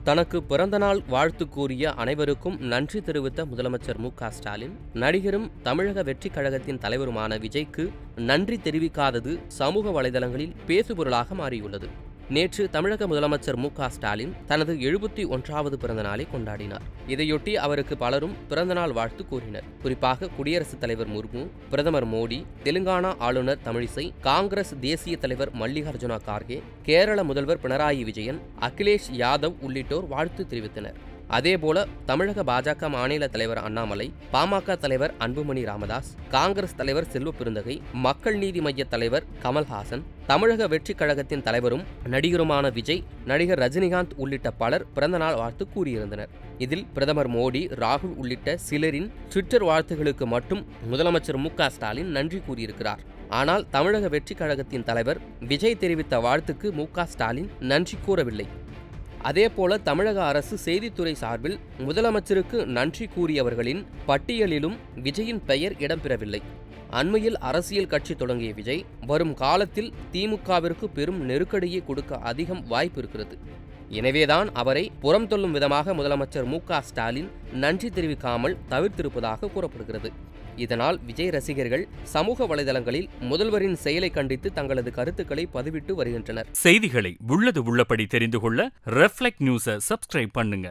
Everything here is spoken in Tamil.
தனக்கு பிறந்தநாள் வாழ்த்து கூறிய அனைவருக்கும் நன்றி தெரிவித்த முதலமைச்சர் மு.க.ஸ்டாலின், நடிகரும் தமிழக வெற்றிக் கழகத்தின் தலைவருமான விஜய்க்கு நன்றி தெரிவிக்காதது சமூக வலைதளங்களில் பேசுபொருளாக மாறியுள்ளது. நேற்று தமிழக முதலமைச்சர் மு.க.ஸ்டாலின் தனது 71வது பிறந்த நாளை கொண்டாடினார். இதையொட்டி அவருக்கு பலரும் பிறந்தநாள் வாழ்த்து கூறினர். குறிப்பாக குடியரசுத் தலைவர் முர்மு, பிரதமர் மோடி, தெலுங்கானா ஆளுநர் தமிழிசை, காங்கிரஸ் தேசிய தலைவர் மல்லிகார்ஜுன கார்கே, கேரள முதல்வர் பினராயி விஜயன், அகிலேஷ் யாதவ் உள்ளிட்டோர் வாழ்த்து தெரிவித்தனர். அதேபோல தமிழக பாஜக மாநில தலைவர் அண்ணாமலை, பாமக தலைவர் அன்புமணி ராமதாஸ், காங்கிரஸ் தலைவர் செல்வ பெருந்தகை, மக்கள் நீதி மய்ய தலைவர் கமல்ஹாசன், தமிழக வெற்றிக் கழகத்தின் தலைவரும் நடிகருமான விஜய், நடிகர் ரஜினிகாந்த் உள்ளிட்ட பலர் பிறந்தநாள் வாழ்த்து கூறியிருந்தனர். இதில் பிரதமர் மோடி, ராகுல் உள்ளிட்ட சிலரின் ட்விட்டர் வாழ்த்துகளுக்கு மட்டும் முதலமைச்சர் மு.க.ஸ்டாலின் நன்றி கூறியிருக்கிறார். ஆனால் தமிழக வெற்றிக் கழகத்தின் தலைவர் விஜய் தெரிவித்த வாழ்த்துக்கு மு.க.ஸ்டாலின் நன்றி கூறவில்லை. அதேபோல தமிழக அரசு செய்தித்துறை சார்பில் முதலமைச்சருக்கு நன்றி கூறியவர்களின் பட்டியலிலும் விஜயின் பெயர் இடம்பெறவில்லை. அண்மையில் அரசியல் கட்சி தொடங்கிய விஜய் வரும் காலத்தில் திமுகவிற்கு பெரும் நெருக்கடியை கொடுக்க அதிகம் வாய்ப்பு இருக்கிறது. எனவேதான் அவரை புறம் தள்ளும் விதமாக முதலமைச்சர் மு.க.ஸ்டாலின் நன்றி தெரிவிக்காமல் தவிர்த்திருப்பதாக கூறப்படுகிறது. இதனால் விஜய் ரசிகர்கள் சமூக வலைதளங்களில் முதல்வரின் செயலை கண்டித்து தங்களது கருத்துக்களை பதிவிட்டு வருகின்றனர். செய்திகளை உள்ளது உள்ளபடி தெரிந்து கொள்ள ரெஃப்ளெக்ட் நியூஸை சப்ஸ்கிரைப் பண்ணுங்க.